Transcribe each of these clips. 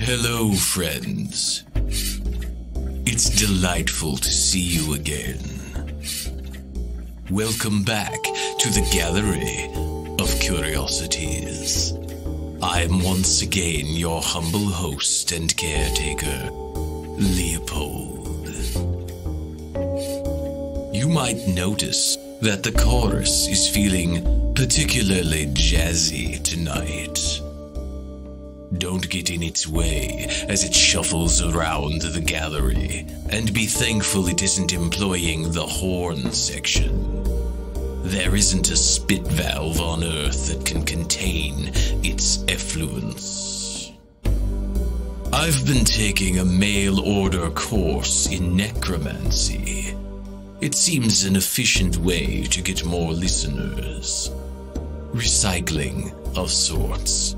Hello, friends. It's delightful to see you again. Welcome back to the Gallery of Curiosities. I'm once again your humble host and caretaker, Leopold. You might notice that the chorus is feeling particularly jazzy tonight. Don't get in its way as it shuffles around the gallery, and be thankful it isn't employing the horn section. There isn't a spit valve on Earth that can contain its effluence. I've been taking a mail-order course in necromancy. It seems an efficient way to get more listeners. Recycling of sorts.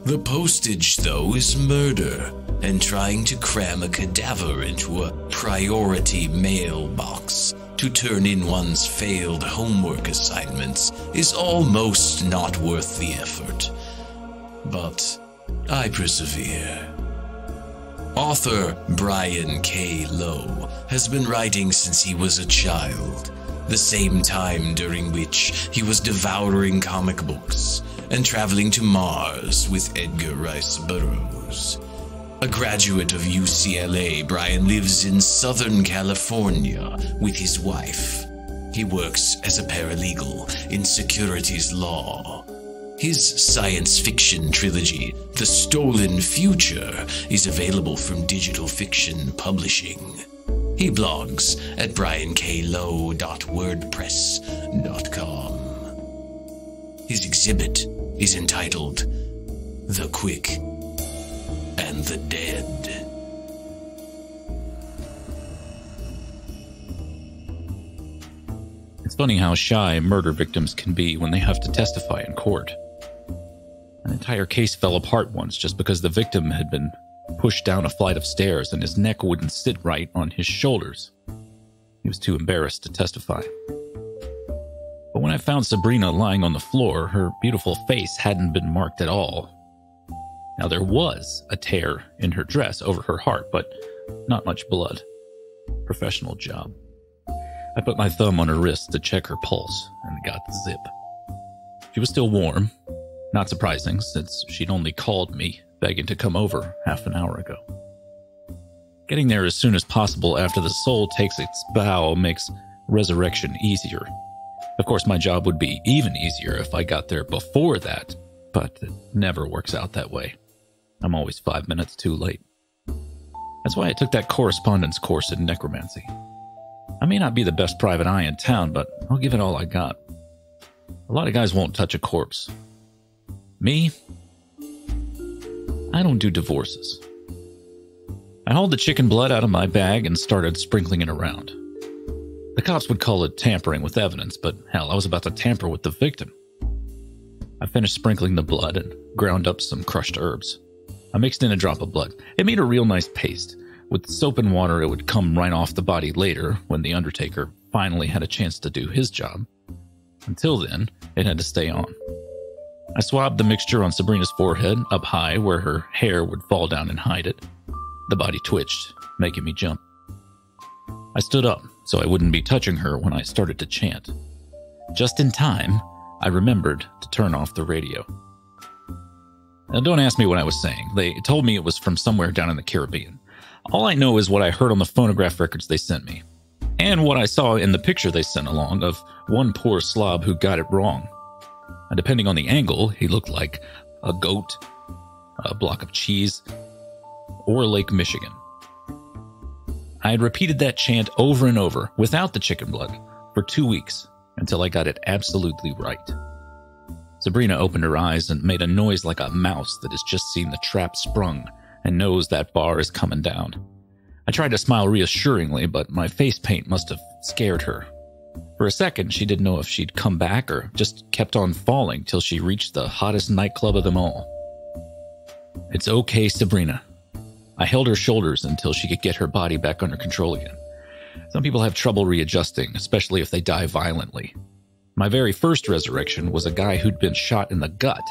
The postage, though, is murder, and trying to cram a cadaver into a priority mailbox to turn in one's failed homework assignments is almost not worth the effort. But I persevere. Author Brian K. Lowe has been writing since he was a child, the same time during which he was devouring comic books and traveling to Mars with Edgar Rice Burroughs. A graduate of UCLA, Brian lives in Southern California with his wife. He works as a paralegal in securities law. His science fiction trilogy, The Stolen Future, is available from Digital Fiction Publishing. He blogs at brianklowe.wordpress.com. His exhibit is entitled The Quick and the Dead. It's funny how shy murder victims can be when they have to testify in court. An entire case fell apart once just because the victim had been pushed down a flight of stairs and his neck wouldn't sit right on his shoulders. He was too embarrassed to testify. But when I found Sabrina lying on the floor, her beautiful face hadn't been marked at all. Now there was a tear in her dress over her heart, but not much blood. Professional job. I put my thumb on her wrist to check her pulse and got the zip. She was still warm. Not surprising, since she'd only called me, begging to come over half an hour ago. Getting there as soon as possible after the soul takes its bow makes resurrection easier. Of course, my job would be even easier if I got there before that, but it never works out that way. I'm always 5 minutes too late. That's why I took that correspondence course in necromancy. I may not be the best private eye in town, but I'll give it all I got. A lot of guys won't touch a corpse. Me? I don't do divorces. I hauled the chicken blood out of my bag and started sprinkling it around. The cops would call it tampering with evidence, but hell, I was about to tamper with the victim. I finished sprinkling the blood and ground up some crushed herbs. I mixed in a drop of blood. It made a real nice paste. With soap and water, it would come right off the body later when the undertaker finally had a chance to do his job. Until then, it had to stay on. I swabbed the mixture on Sabrina's forehead, up high where her hair would fall down and hide it. The body twitched, making me jump. I stood up so I wouldn't be touching her when I started to chant. Just in time, I remembered to turn off the radio. Now, don't ask me what I was saying. They told me it was from somewhere down in the Caribbean. All I know is what I heard on the phonograph records they sent me, and what I saw in the picture they sent along of one poor slob who got it wrong. And depending on the angle, he looked like a goat, a block of cheese, or Lake Michigan. I had repeated that chant over and over, without the chicken blood, for 2 weeks, until I got it absolutely right. Sabrina opened her eyes and made a noise like a mouse that has just seen the trap sprung and knows that bar is coming down. I tried to smile reassuringly, but my face paint must have scared her. For a second, she didn't know if she'd come back or just kept on falling till she reached the hottest nightclub of them all. It's okay, Sabrina. I held her shoulders until she could get her body back under control again. Some people have trouble readjusting, especially if they die violently. My very first resurrection was a guy who'd been shot in the gut,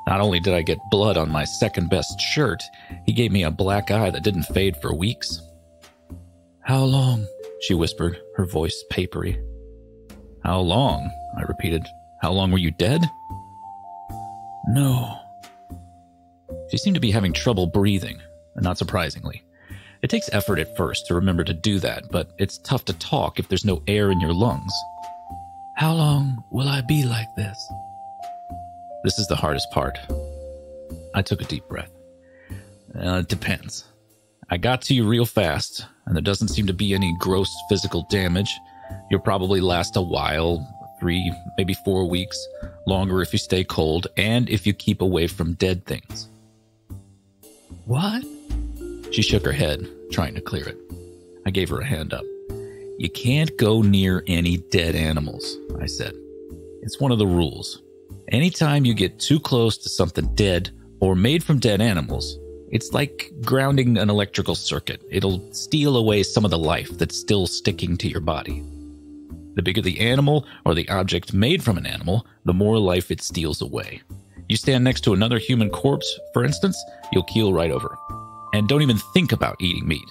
Not only did I get blood on my second-best shirt, he gave me a black eye that didn't fade for weeks. "How long?" she whispered, her voice papery. "How long?" I repeated. "How long were you dead?" "No." She seemed to be having trouble breathing, and not surprisingly. It takes effort at first to remember to do that, but it's tough to talk if there's no air in your lungs. "How long will I be like this?" This is the hardest part. I took a deep breath. It depends. I got to you real fast, and there doesn't seem to be any gross physical damage. You'll probably last a while, 3, maybe 4 weeks, longer if you stay cold, and if you keep away from dead things. "What?" She shook her head, trying to clear it. I gave her a hand up. "You can't go near any dead animals," I said. "It's one of the rules. Anytime you get too close to something dead or made from dead animals, it's like grounding an electrical circuit. It'll steal away some of the life that's still sticking to your body. The bigger the animal or the object made from an animal, the more life it steals away. You stand next to another human corpse, for instance, you'll keel right over. And don't even think about eating meat."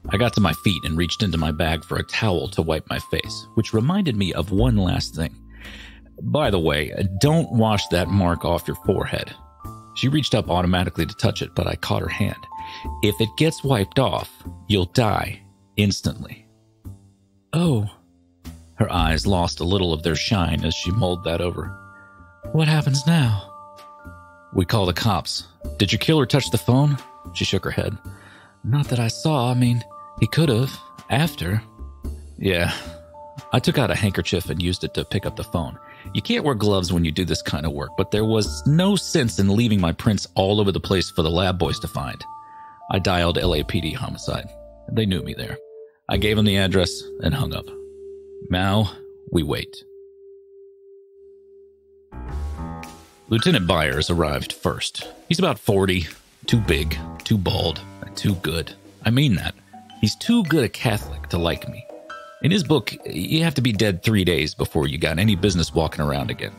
I got to my feet and reached into my bag for a towel to wipe my face, which reminded me of one last thing. "By the way, don't wash that mark off your forehead." She reached up automatically to touch it, but I caught her hand. "If it gets wiped off, you'll die instantly." "Oh." Her eyes lost a little of their shine as she mulled that over. "What happens now?" "We call the cops. Did your killer touch the phone?" She shook her head. "Not that I saw. I mean, he could have. After." "Yeah." I took out a handkerchief and used it to pick up the phone. You can't wear gloves when you do this kind of work, but there was no sense in leaving my prints all over the place for the lab boys to find. I dialed LAPD homicide. They knew me there. I gave them the address and hung up. Now, we wait. Lieutenant Byers arrived first. He's about 40, too big, too bald, and too good. I mean that. He's too good a Catholic to like me. In his book, you have to be dead 3 days before you got any business walking around again.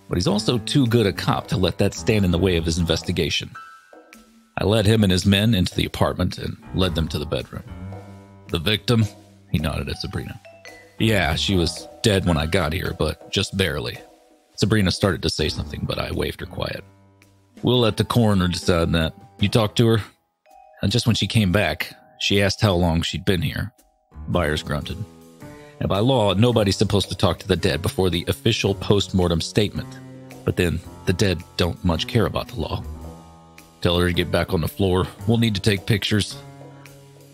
But he's also too good a cop to let that stand in the way of his investigation. I led him and his men into the apartment and led them to the bedroom. "The victim?" He nodded at Sabrina. "Yeah, she was dead when I got here, but just barely." Sabrina started to say something, but I waved her quiet. "We'll let the coroner decide that. You talked to her?" And just when she came back, she asked how long she'd been here. Byers grunted. "And by law, nobody's supposed to talk to the dead before the official post-mortem statement. But then, the dead don't much care about the law. Tell her to get back on the floor. We'll need to take pictures."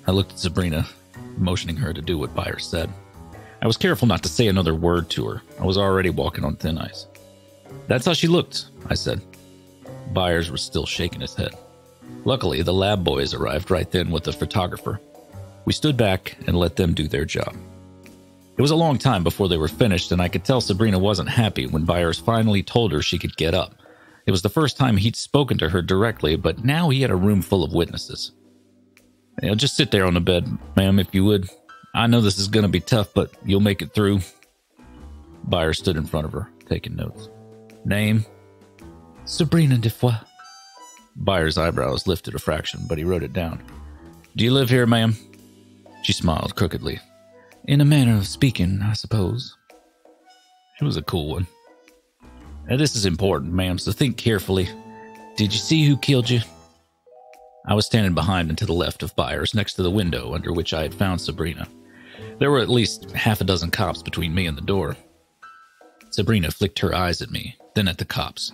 I looked at Sabrina, motioning her to do what Byers said. I was careful not to say another word to her. I was already walking on thin ice. "That's how she looked," I said. Byers was still shaking his head. Luckily, the lab boys arrived right then with the photographer. We stood back and let them do their job. It was a long time before they were finished, and I could tell Sabrina wasn't happy when Byers finally told her she could get up. It was the first time he'd spoken to her directly, but now he had a room full of witnesses. "Just sit there on the bed, ma'am, if you would. I know this is going to be tough, but you'll make it through." Byers stood in front of her, taking notes. "Name?" "Sabrina Defoe." Byers' eyebrows lifted a fraction, but he wrote it down. "Do you live here, ma'am?" She smiled crookedly. "In a manner of speaking, I suppose." She was a cool one. "This is important, ma'am, so think carefully. Did you see who killed you?" I was standing behind and to the left of Byers, next to the window under which I had found Sabrina. There were at least half a dozen cops between me and the door. Sabrina flicked her eyes at me, then at the cops.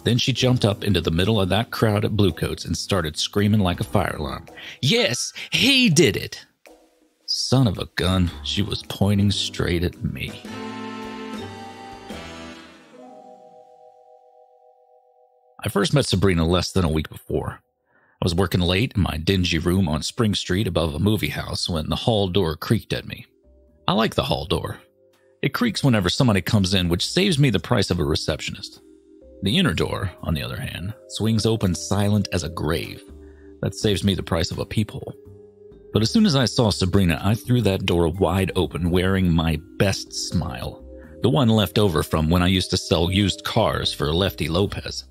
Then she jumped up into the middle of that crowd at Bluecoats and started screaming like a fire alarm. "Yes, he did it!" Son of a gun, she was pointing straight at me. I first met Sabrina less than a week before. I was working late in my dingy room on Spring Street above a movie house when the hall door creaked at me. I like the hall door. It creaks whenever somebody comes in, which saves me the price of a receptionist. The inner door, on the other hand, swings open silent as a grave. That saves me the price of a peephole. But as soon as I saw Sabrina, I threw that door wide open, wearing my best smile. The one left over from when I used to sell used cars for Lefty Lopez.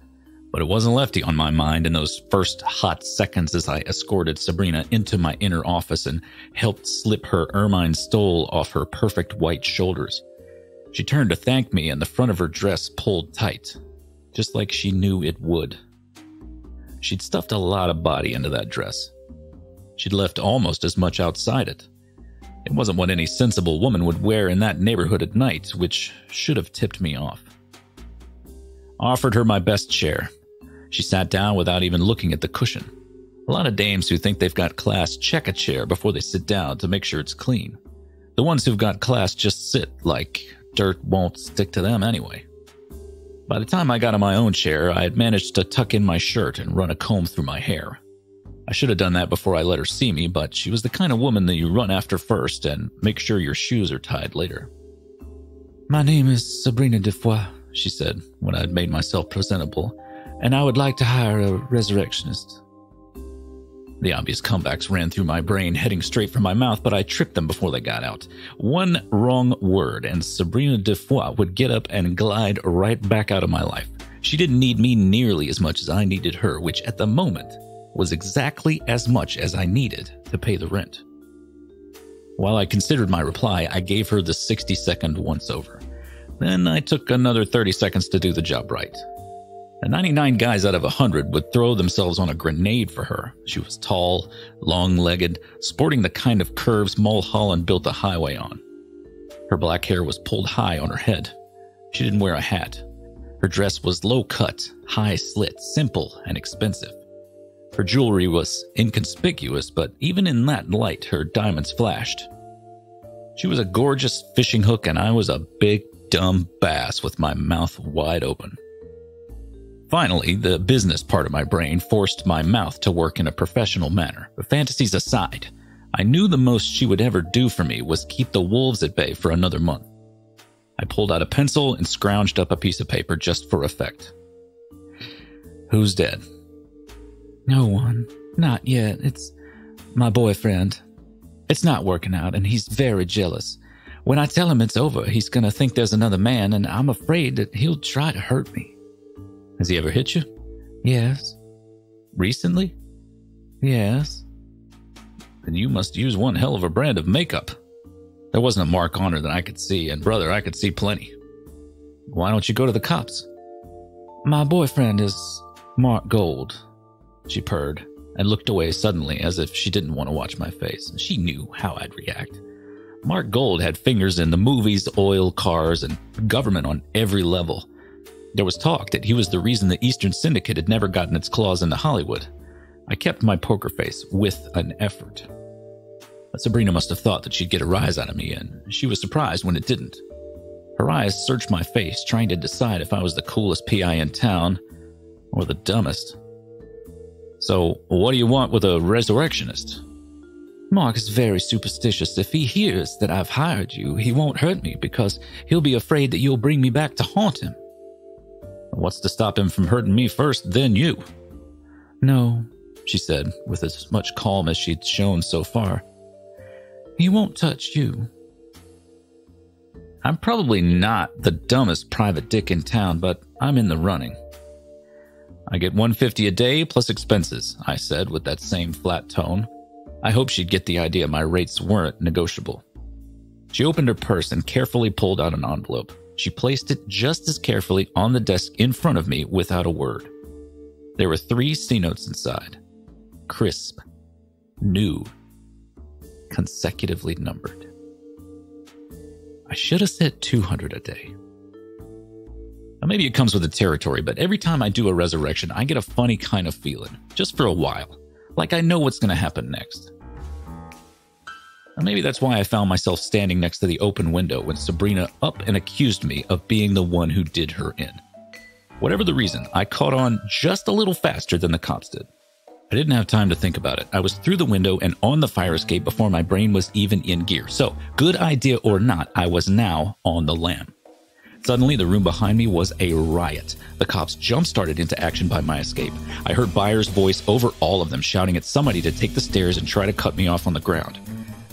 But it wasn't Lefty on my mind in those first hot seconds as I escorted Sabrina into my inner office and helped slip her ermine stole off her perfect white shoulders. She turned to thank me and the front of her dress pulled tight, just like she knew it would. She'd stuffed a lot of body into that dress. She'd left almost as much outside it. It wasn't what any sensible woman would wear in that neighborhood at night, which should have tipped me off. I offered her my best chair. She sat down without even looking at the cushion. A lot of dames who think they've got class check a chair before they sit down to make sure it's clean. The ones who've got class just sit, like dirt won't stick to them anyway. By the time I got on my own chair, I had managed to tuck in my shirt and run a comb through my hair. I should have done that before I let her see me, but she was the kind of woman that you run after first and make sure your shoes are tied later. "My name is Sabrina Defoe," she said when I had made myself presentable, "and I would like to hire a resurrectionist." The obvious comebacks ran through my brain, heading straight for my mouth, but I tripped them before they got out. One wrong word, and Sabrina Defoe would get up and glide right back out of my life. She didn't need me nearly as much as I needed her, which at the moment was exactly as much as I needed to pay the rent. While I considered my reply, I gave her the 60-second once-over. Then I took another 30 seconds to do the job right. And 99 guys out of 100 would throw themselves on a grenade for her. She was tall, long-legged, sporting the kind of curves Mulholland built a highway on. Her black hair was pulled high on her head. She didn't wear a hat. Her dress was low-cut, high-slit, simple, and expensive. Her jewelry was inconspicuous, but even in that light, her diamonds flashed. She was a gorgeous fishing hook, and I was a big, dumb bass with my mouth wide open. Finally, the business part of my brain forced my mouth to work in a professional manner. But fantasies aside, I knew the most she would ever do for me was keep the wolves at bay for another month. I pulled out a pencil and scrounged up a piece of paper just for effect. "Who's dead?" "No one. Not yet. It's my boyfriend. It's not working out, and he's very jealous. When I tell him it's over, he's going to think there's another man, and I'm afraid that he'll try to hurt me." "Has he ever hit you?" "Yes." "Recently?" "Yes." "Then you must use one hell of a brand of makeup." There wasn't a mark on her that I could see, and brother, I could see plenty. "Why don't you go to the cops?" "My boyfriend is Mark Gold," she purred, and looked away suddenly as if she didn't want to watch my face. She knew how I'd react. Mark Gold had fingers in the movies, oil, cars, and government on every level. There was talk that he was the reason the Eastern Syndicate had never gotten its claws into Hollywood. I kept my poker face with an effort. But Sabrina must have thought that she'd get a rise out of me, and she was surprised when it didn't. Her eyes searched my face, trying to decide if I was the coolest PI in town or the dumbest. "So, what do you want with a resurrectionist?" "Mark is very superstitious. If he hears that I've hired you, he won't hurt me because he'll be afraid that you'll bring me back to haunt him." "What's to stop him from hurting me first, then you?" "No," she said, with as much calm as she'd shown so far. "He won't touch you." I'm probably not the dumbest private dick in town, but I'm in the running. "I get $150 a day plus expenses," I said with that same flat tone. I hoped she'd get the idea my rates weren't negotiable. She opened her purse and carefully pulled out an envelope. She placed it just as carefully on the desk in front of me without a word. There were 3 C-notes inside. Crisp. New. Consecutively numbered. I should have said $200 a day. Now, maybe it comes with the territory, but every time I do a resurrection, I get a funny kind of feeling, just for a while, like I know what's going to happen next. Now, maybe that's why I found myself standing next to the open window when Sabrina up and accused me of being the one who did her in. Whatever the reason, I caught on just a little faster than the cops did. I didn't have time to think about it. I was through the window and on the fire escape before my brain was even in gear. So, good idea or not, I was now on the lam. Suddenly, the room behind me was a riot. The cops jump-started into action by my escape. I heard Byers' voice over all of them, shouting at somebody to take the stairs and try to cut me off on the ground.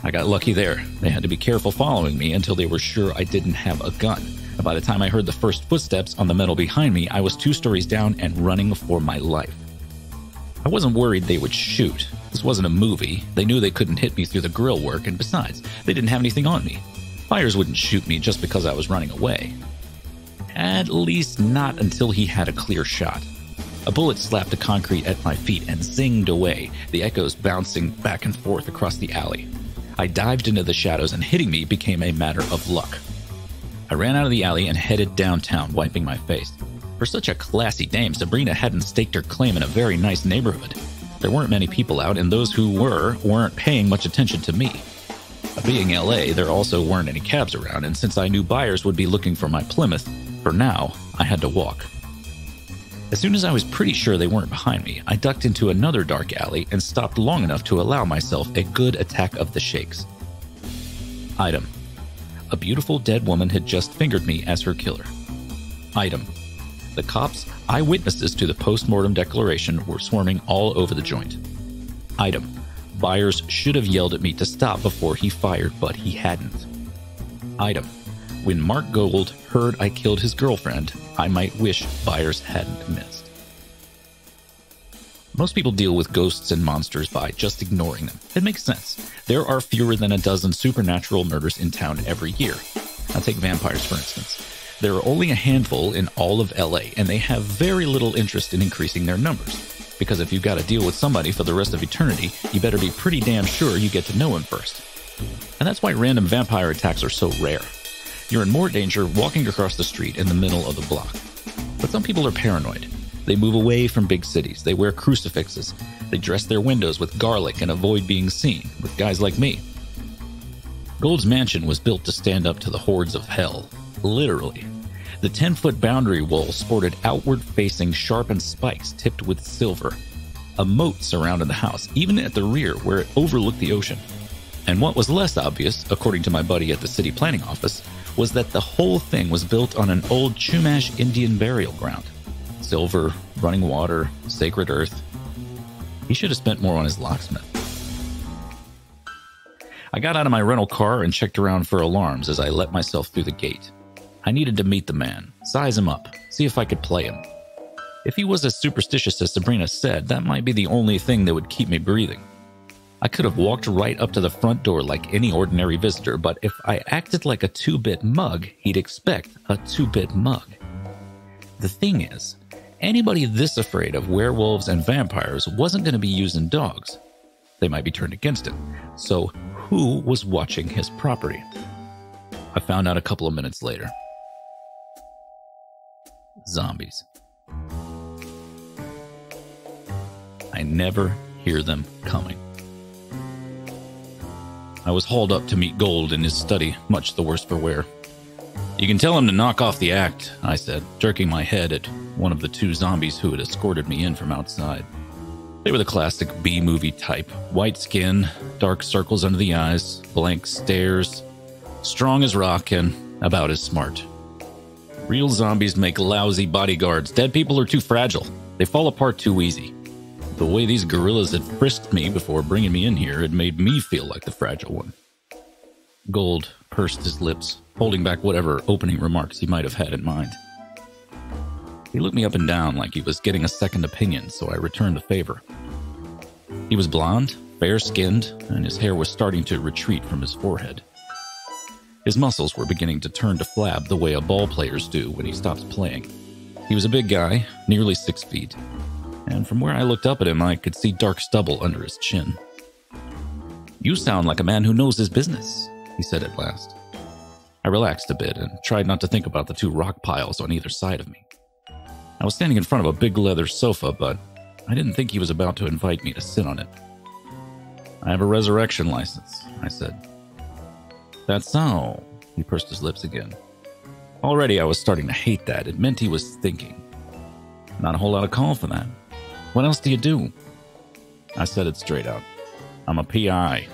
I got lucky there. They had to be careful following me until they were sure I didn't have a gun. By the time I heard the first footsteps on the metal behind me, I was 2 stories down and running for my life. I wasn't worried they would shoot. This wasn't a movie. They knew they couldn't hit me through the grill work, and besides, they didn't have anything on me. Byers wouldn't shoot me just because I was running away. At least not until he had a clear shot. A bullet slapped the concrete at my feet and zinged away, the echoes bouncing back and forth across the alley. I dived into the shadows, and hitting me became a matter of luck. I ran out of the alley and headed downtown, wiping my face. For such a classy dame, Sabrina hadn't staked her claim in a very nice neighborhood. There weren't many people out, and those who weren't paying much attention to me. Being LA, there also weren't any cabs around, and since I knew Byers would be looking for my Plymouth, for now, I had to walk. As soon as I was pretty sure they weren't behind me, I ducked into another dark alley and stopped long enough to allow myself a good attack of the shakes. Item: a beautiful dead woman had just fingered me as her killer. Item: the cops, eyewitnesses to the post-mortem declaration, were swarming all over the joint. Item: Byers should have yelled at me to stop before he fired, but he hadn't. Item: when Mark Gold heard I killed his girlfriend, I might wish Byers hadn't missed. Most people deal with ghosts and monsters by just ignoring them. It makes sense. There are fewer than a dozen supernatural murders in town every year. Now take vampires, for instance. There are only a handful in all of LA, and they have very little interest in increasing their numbers. Because if you've got to deal with somebody for the rest of eternity, you better be pretty damn sure you get to know him first. And that's why random vampire attacks are so rare. You're in more danger walking across the street in the middle of the block. But some people are paranoid. They move away from big cities. They wear crucifixes. They dress their windows with garlic and avoid being seen, with guys like me. Gold's mansion was built to stand up to the hordes of hell. Literally. The 10-foot boundary wall sported outward-facing sharpened spikes tipped with silver. A moat surrounded the house, even at the rear where it overlooked the ocean. And what was less obvious, according to my buddy at the city planning office, was that the whole thing was built on an old Chumash Indian burial ground. Silver, running water, sacred earth. He should have spent more on his locksmith. I got out of my rental car and checked around for alarms as I let myself through the gate. I needed to meet the man, size him up, see if I could play him. If he was as superstitious as Sabrina said, that might be the only thing that would keep me breathing. I could have walked right up to the front door like any ordinary visitor, but if I acted like a 2-bit mug, he'd expect a 2-bit mug. The thing is, anybody this afraid of werewolves and vampires wasn't going to be using dogs. They might be turned against it. So who was watching his property? I found out a couple of minutes later. Zombies. I never hear them coming. I was hauled up to meet Gold in his study, much the worse for wear. "You can tell him to knock off the act," I said, jerking my head at one of the 2 zombies who had escorted me in from outside. They were the classic B-movie type. White skin, dark circles under the eyes, blank stares, strong as rock, and about as smart. Real zombies make lousy bodyguards. Dead people are too fragile. They fall apart too easy. The way these gorillas had frisked me before bringing me in here had made me feel like the fragile one. Gold pursed his lips, holding back whatever opening remarks he might have had in mind. He looked me up and down like he was getting a second opinion, so I returned the favor. He was blonde, fair-skinned, and his hair was starting to retreat from his forehead. His muscles were beginning to turn to flab the way a ball player's do when he stops playing. He was a big guy, nearly 6 feet, and from where I looked up at him, I could see dark stubble under his chin. "You sound like a man who knows his business," he said at last. I relaxed a bit and tried not to think about the 2 rock piles on either side of me. I was standing in front of a big leather sofa, but I didn't think he was about to invite me to sit on it. "I have a resurrection license," I said. "That's so," he pursed his lips again. Already I was starting to hate that. It meant he was thinking. "Not a whole lot of call for that. What else do you do?" I said it straight out. "I'm a PI.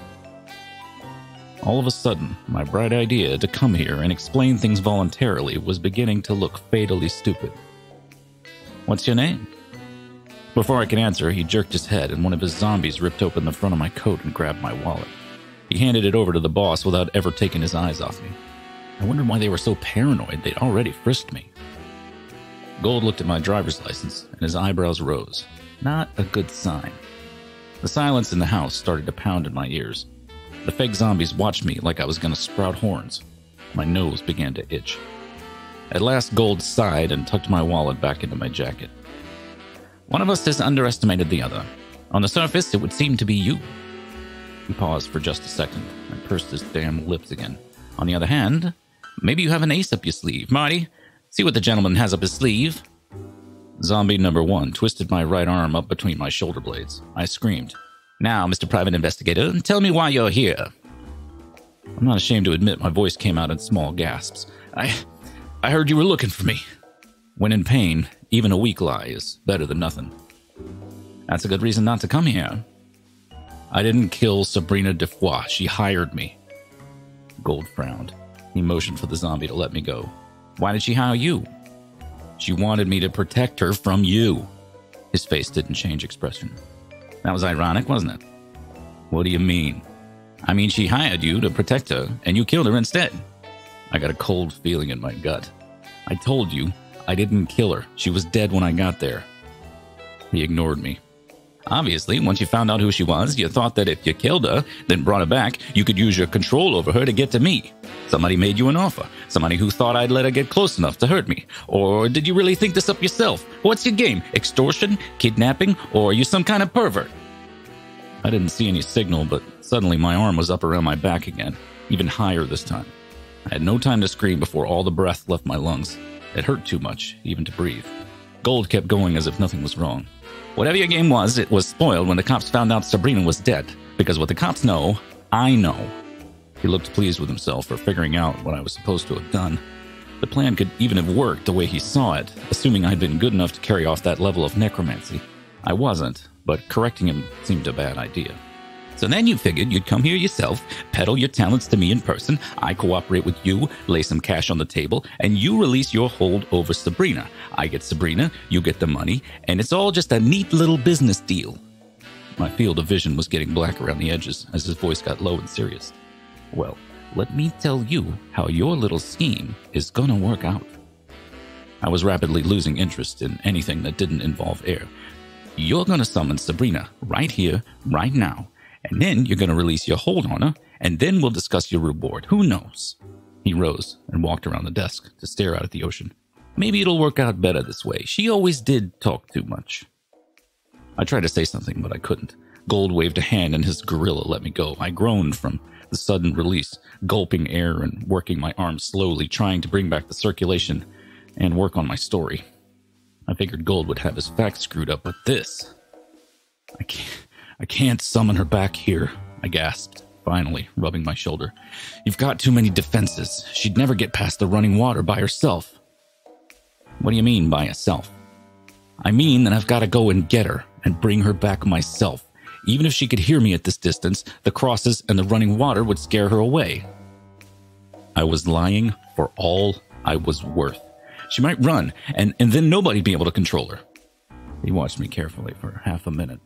All of a sudden, my bright idea to come here and explain things voluntarily was beginning to look fatally stupid. "What's your name?" Before I could answer, he jerked his head, and one of his zombies ripped open the front of my coat and grabbed my wallet. He handed it over to the boss without ever taking his eyes off me. I wondered why they were so paranoid they'd already frisked me. Gold looked at my driver's license, and his eyebrows rose. Not a good sign. The silence in the house started to pound in my ears. The fake zombies watched me like I was going to sprout horns. My nose began to itch. At last, Gold sighed and tucked my wallet back into my jacket. One of us has underestimated the other. On the surface, it would seem to be you. He paused for just a second and pursed his damn lips again. On the other hand, maybe you have an ace up your sleeve. Marty, see what the gentleman has up his sleeve. Zombie number 1 twisted my right arm up between my shoulder blades. I screamed, "Now, Mr. Private Investigator, tell me why you're here." I'm not ashamed to admit my voice came out in small gasps. I heard you were looking for me. When in pain, even a weak lie is better than nothing. That's a good reason not to come here. I didn't kill Sabrina Defoy. She hired me. Gold frowned. He motioned for the zombie to let me go. Why did she hire you? She wanted me to protect her from you. His face didn't change expression. That was ironic, wasn't it? What do you mean? I mean, she hired you to protect her, and you killed her instead. I got a cold feeling in my gut. I told you, I didn't kill her. She was dead when I got there. He ignored me. Obviously, once you found out who she was, you thought that if you killed her, then brought her back, you could use your control over her to get to me. Somebody made you an offer. Somebody who thought I'd let her get close enough to hurt me. Or did you really think this up yourself? What's your game? Extortion? Kidnapping? Or are you some kind of pervert? I didn't see any signal, but suddenly my arm was up around my back again, even higher this time. I had no time to scream before all the breath left my lungs. It hurt too much, even to breathe. Gold kept going as if nothing was wrong. Whatever your game was, it was spoiled when the cops found out Sabrina was dead. Because what the cops know, I know. He looked pleased with himself for figuring out what I was supposed to have done. The plan could even have worked the way he saw it, assuming I'd been good enough to carry off that level of necromancy. I wasn't, but correcting him seemed a bad idea. So then you figured you'd come here yourself, peddle your talents to me in person, I cooperate with you, lay some cash on the table, and you release your hold over Sabrina. I get Sabrina, you get the money, and it's all just a neat little business deal. My field of vision was getting black around the edges as his voice got low and serious. Well, let me tell you how your little scheme is gonna work out. I was rapidly losing interest in anything that didn't involve air. You're gonna summon Sabrina right here, right now. And then you're going to release your hold on her, and then we'll discuss your reward. Who knows? He rose and walked around the desk to stare out at the ocean. Maybe it'll work out better this way. She always did talk too much. I tried to say something, but I couldn't. Gold waved a hand and his gorilla let me go. I groaned from the sudden release, gulping air and working my arms slowly, trying to bring back the circulation and work on my story. I figured Gold would have his facts screwed up, but this... I can't summon her back here, I gasped, finally, rubbing my shoulder. You've got too many defenses. She'd never get past the running water by herself. What do you mean by herself? I mean that I've got to go and get her and bring her back myself. Even if she could hear me at this distance, the crosses and the running water would scare her away. I was lying for all I was worth. She might run, and then nobody'd be able to control her. He watched me carefully for half a minute.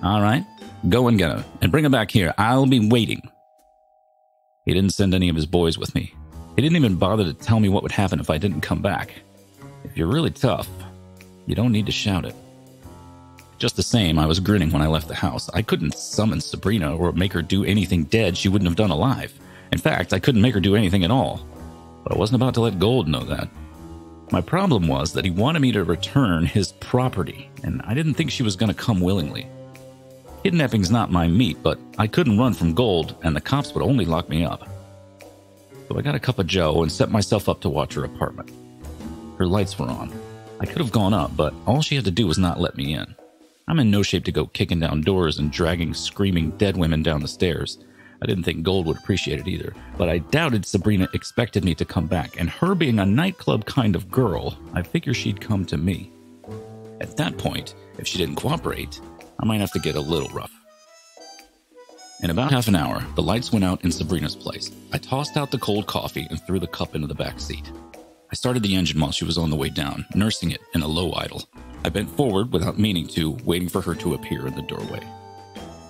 All right, go and get her, and bring her back here. I'll be waiting. He didn't send any of his boys with me. He didn't even bother to tell me what would happen if I didn't come back. If you're really tough, you don't need to shout it. Just the same, I was grinning when I left the house. I couldn't summon Sabrina or make her do anything dead she wouldn't have done alive. In fact, I couldn't make her do anything at all. But I wasn't about to let Gold know that. My problem was that he wanted me to return his property, and I didn't think she was going to come willingly. Kidnapping's not my meat, but I couldn't run from Gold, and the cops would only lock me up. So I got a cup of joe and set myself up to watch her apartment. Her lights were on. I could have gone up, but all she had to do was not let me in. I'm in no shape to go kicking down doors and dragging screaming dead women down the stairs. I didn't think Gold would appreciate it either, but I doubted Sabrina expected me to come back, and her being a nightclub kind of girl, I figured she'd come to me. At that point, if she didn't cooperate, I might have to get a little rough. In about half an hour, the lights went out in Sabrina's place. I tossed out the cold coffee and threw the cup into the back seat. I started the engine while she was on the way down, nursing it in a low idle. I bent forward without meaning to, waiting for her to appear in the doorway.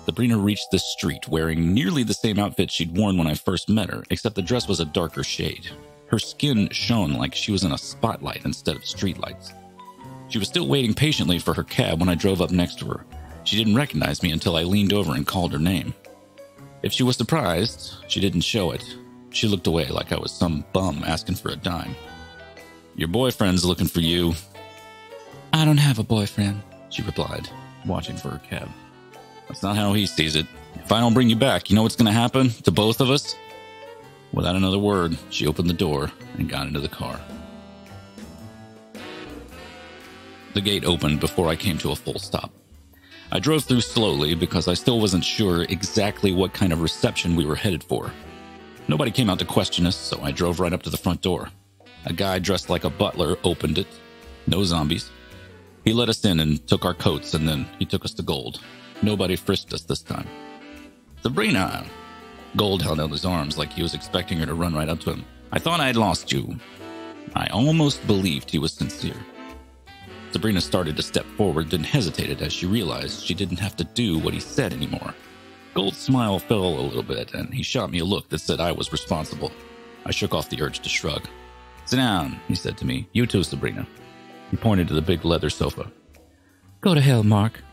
Sabrina reached the street wearing nearly the same outfit she'd worn when I first met her, except the dress was a darker shade. Her skin shone like she was in a spotlight instead of streetlights. She was still waiting patiently for her cab when I drove up next to her. She didn't recognize me until I leaned over and called her name. If she was surprised, she didn't show it. She looked away like I was some bum asking for a dime. "Your boyfriend's looking for you." "I don't have a boyfriend," she replied, watching for her cab. "That's not how he sees it. If I don't bring you back, you know what's going to happen to both of us?" Without another word, she opened the door and got into the car. The gate opened before I came to a full stop. I drove through slowly because I still wasn't sure exactly what kind of reception we were headed for. Nobody came out to question us, so I drove right up to the front door. A guy dressed like a butler opened it. No zombies. He let us in and took our coats, and then he took us to Gold. Nobody frisked us this time. "Sabrina!" Gold held out his arms like he was expecting her to run right up to him. "I thought I had lost you." I almost believed he was sincere. Sabrina started to step forward, then hesitated as she realized she didn't have to do what he said anymore. Gold's smile fell a little bit, and he shot me a look that said I was responsible. I shook off the urge to shrug. "Sit down," he said to me. "You too, Sabrina." He pointed to the big leather sofa. "Go to hell, Mark."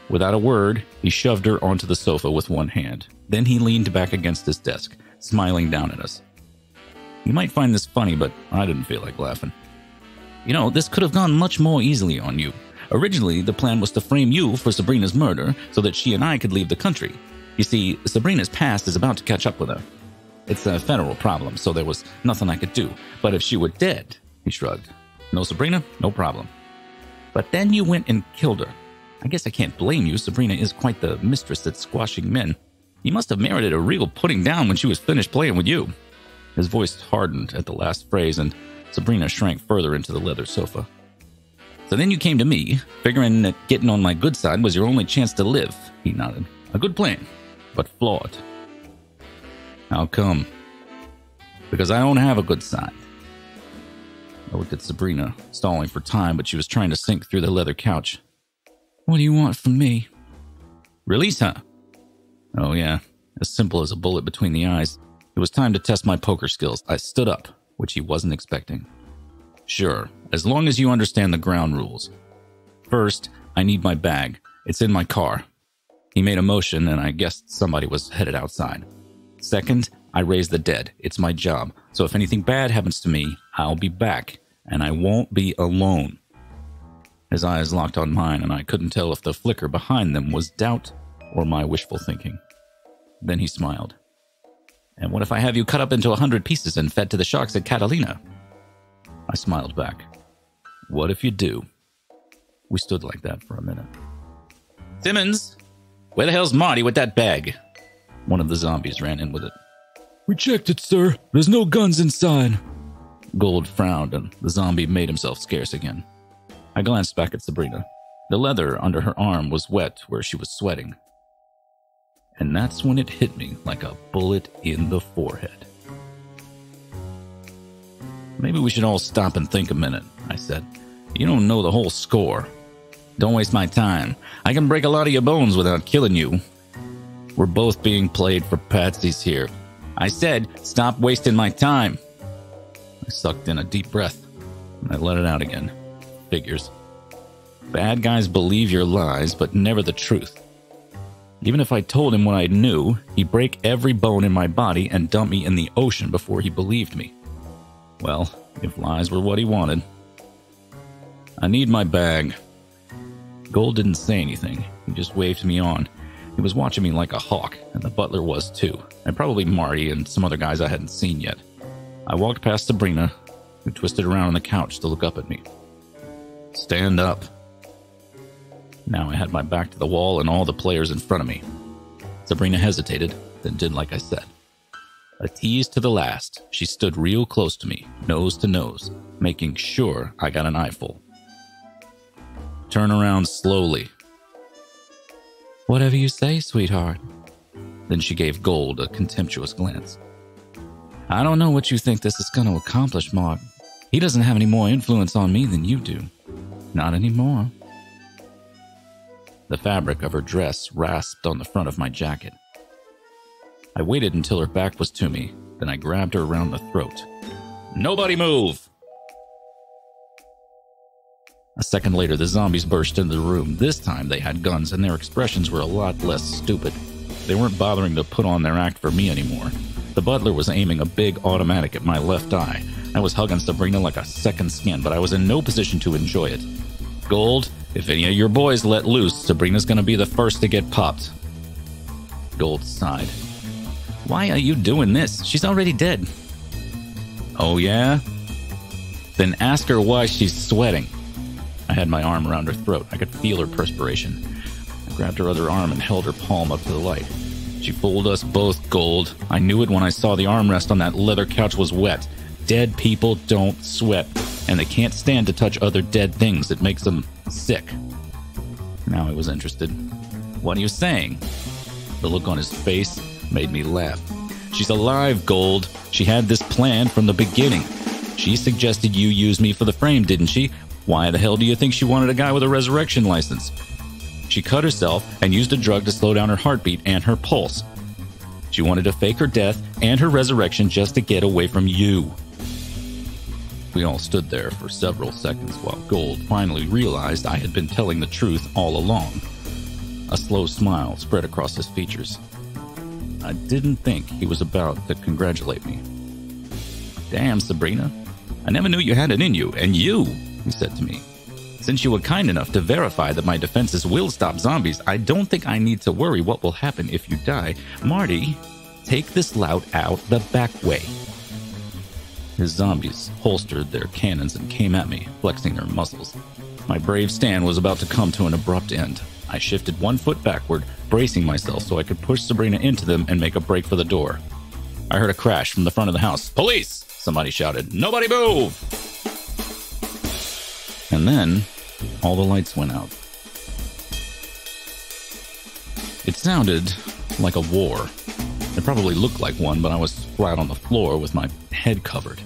Without a word, he shoved her onto the sofa with one hand. Then he leaned back against his desk, smiling down at us. You might find this funny, but I didn't feel like laughing. "You know, this could have gone much more easily on you. Originally, the plan was to frame you for Sabrina's murder so that she and I could leave the country. You see, Sabrina's past is about to catch up with her. It's a federal problem, so there was nothing I could do. But if she were dead," he shrugged. "No Sabrina, no problem. But then you went and killed her. I guess I can't blame you. Sabrina is quite the mistress at squashing men. You must have merited a real putting down when she was finished playing with you." His voice hardened at the last phrase, and Sabrina shrank further into the leather sofa. "So then you came to me, figuring that getting on my good side was your only chance to live," he nodded. "A good plan, but flawed." "How come?" "Because I don't have a good side." I looked at Sabrina, stalling for time, but she was trying to sink through the leather couch. "What do you want from me?" "Release her." Oh yeah, as simple as a bullet between the eyes. It was time to test my poker skills. I stood up, which he wasn't expecting. "Sure, as long as you understand the ground rules. First, I need my bag. It's in my car." He made a motion, and I guessed somebody was headed outside. "Second, I raise the dead. It's my job. So if anything bad happens to me, I'll be back, and I won't be alone." His eyes locked on mine, and I couldn't tell if the flicker behind them was doubt or my wishful thinking. Then he smiled. "And what if I have you cut up into 100 pieces and fed to the sharks at Catalina?" I smiled back. "What if you do?" We stood like that for a minute. "Simmons, where the hell's Marty with that bag?" One of the zombies ran in with it. "We checked it, sir. There's no guns inside." Gold frowned, and the zombie made himself scarce again. I glanced back at Sabrina. The leather under her arm was wet where she was sweating. And that's when it hit me like a bullet in the forehead. "Maybe we should all stop and think a minute," I said. "You don't know the whole score. Don't waste my time. I can break a lot of your bones without killing you. We're both being played for patsies here. I said, stop wasting my time." I sucked in a deep breath, and I let it out again. Figures. Bad guys believe your lies, but never the truth. Even if I told him what I knew, he'd break every bone in my body and dump me in the ocean before he believed me. Well, if lies were what he wanted. "I need my bag." Gold didn't say anything. He just waved me on. He was watching me like a hawk, and the butler was too, and probably Marty and some other guys I hadn't seen yet. I walked past Sabrina, who twisted around on the couch to look up at me. "Stand up." Now I had my back to the wall and all the players in front of me. Sabrina hesitated, then did like I said. A tease to the last, she stood real close to me, nose to nose, making sure I got an eyeful. "Turn around slowly." "Whatever you say, sweetheart." Then she gave Gold a contemptuous glance. "I don't know what you think this is going to accomplish, Mark. He doesn't have any more influence on me than you do. Not anymore." The fabric of her dress rasped on the front of my jacket. I waited until her back was to me, then I grabbed her around the throat. Nobody move! A second later, the zombies burst into the room. This time they had guns, and their expressions were a lot less stupid. They weren't bothering to put on their act for me anymore. The butler was aiming a big automatic at my left eye. I was hugging Sabrina like a second skin, but I was in no position to enjoy it. Gold, if any of your boys let loose, Sabrina's gonna be the first to get popped. Gold sighed. Why are you doing this? She's already dead. Oh yeah? Then ask her why she's sweating. I had my arm around her throat. I could feel her perspiration. I grabbed her other arm and held her palm up to the light. She fooled us both, Gold. I knew it when I saw the armrest on that leather couch was wet. Dead people don't sweat, and they can't stand to touch other dead things. It makes them sick. Now I was interested. What are you saying? The look on his face made me laugh. She's alive, Gold. She had this plan from the beginning. She suggested you use me for the frame, didn't she? Why the hell do you think she wanted a guy with a resurrection license? She cut herself and used a drug to slow down her heartbeat and her pulse. She wanted to fake her death and her resurrection just to get away from you. We all stood there for several seconds while Gold finally realized I had been telling the truth all along. A slow smile spread across his features. I didn't think he was about to congratulate me. Damn, Sabrina. I never knew you had it in you, and you, he said to me. Since you were kind enough to verify that my defenses will stop zombies, I don't think I need to worry what will happen if you die. Marty, take this lout out the back way. His zombies holstered their cannons and came at me, flexing their muscles. My brave stand was about to come to an abrupt end. I shifted 1 foot backward, bracing myself so I could push Sabrina into them and make a break for the door. I heard a crash from the front of the house. Police! Somebody shouted. Nobody move! And then, all the lights went out. It sounded like a war. It probably looked like one, but I was flat on the floor with my head covered.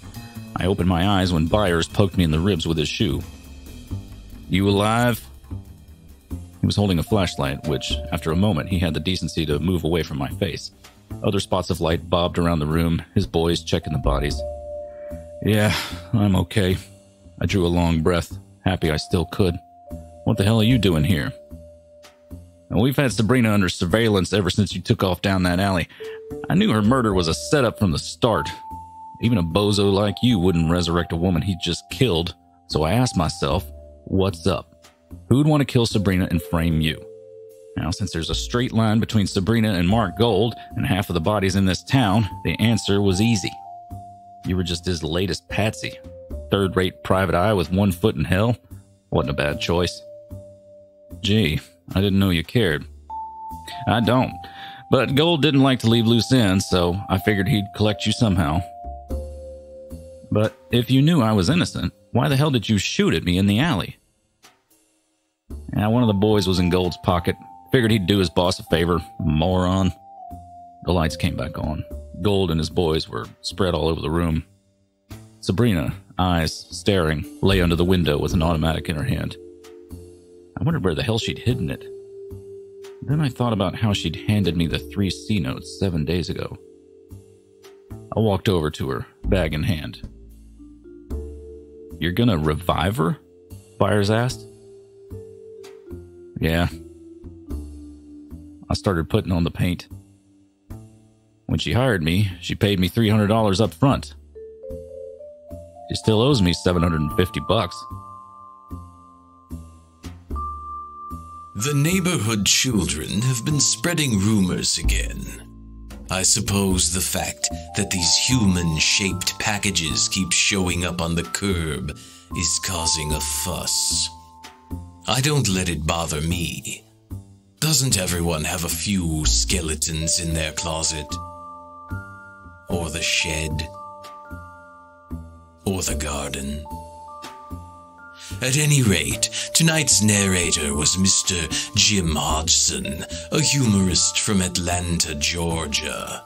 I opened my eyes when Byers poked me in the ribs with his shoe. You alive? He was holding a flashlight, which, after a moment, he had the decency to move away from my face. Other spots of light bobbed around the room, his boys checking the bodies. Yeah, I'm okay. I drew a long breath, happy I still could. What the hell are you doing here? Well, we've had Sabrina under surveillance ever since you took off down that alley. I knew her murder was a setup from the start. Even a bozo like you wouldn't resurrect a woman he just killed, so I asked myself, what's up? Who'd want to kill Sabrina and frame you? Now, since there's a straight line between Sabrina and Mark Gold and half of the bodies in this town, the answer was easy. You were just his latest patsy. Third-rate private eye with 1 foot in hell. Wasn't a bad choice. Gee, I didn't know you cared. I don't, but Gold didn't like to leave loose ends, so I figured he'd collect you somehow. But if you knew I was innocent, why the hell did you shoot at me in the alley? Yeah, one of the boys was in Gold's pocket. Figured he'd do his boss a favor. Moron. The lights came back on. Gold and his boys were spread all over the room. Sabrina, eyes staring, lay under the window with an automatic in her hand. I wondered where the hell she'd hidden it. Then I thought about how she'd handed me the 3 C notes 7 days ago. I walked over to her, bag in hand. You're gonna revive her? Byers asked. Yeah. I started putting on the paint. When she hired me, she paid me $300 up front. She still owes me $750. The neighborhood children have been spreading rumors again. I suppose the fact that these human-shaped packages keep showing up on the curb is causing a fuss. I don't let it bother me. Doesn't everyone have a few skeletons in their closet? Or the shed? Or the garden? At any rate, tonight's narrator was Mr. Jim Hodgson, a humorist from Atlanta, Georgia.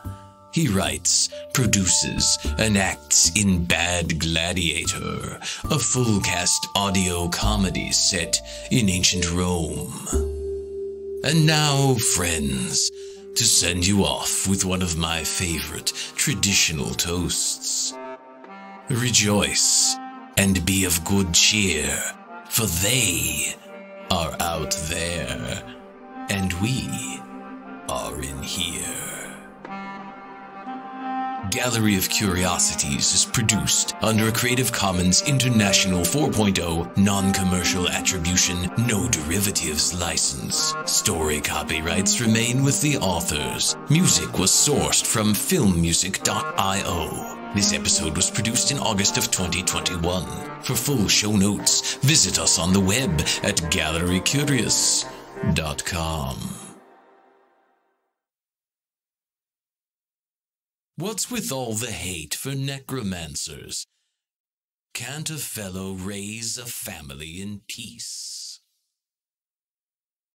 He writes, produces, and acts in Bad Gladiator, a full-cast audio comedy set in ancient Rome. And now, friends, to send you off with one of my favorite traditional toasts. Rejoice and be of good cheer, for they are out there, and we are in here. Gallery of Curiosities is produced under a Creative Commons International 4.0 non-commercial attribution, no derivatives license. Story copyrights remain with the authors. Music was sourced from filmmusic.io. This episode was produced in August of 2021. For full show notes, visit us on the web at gallerycurious.com. What's with all the hate for necromancers? Can't a fellow raise a family in peace?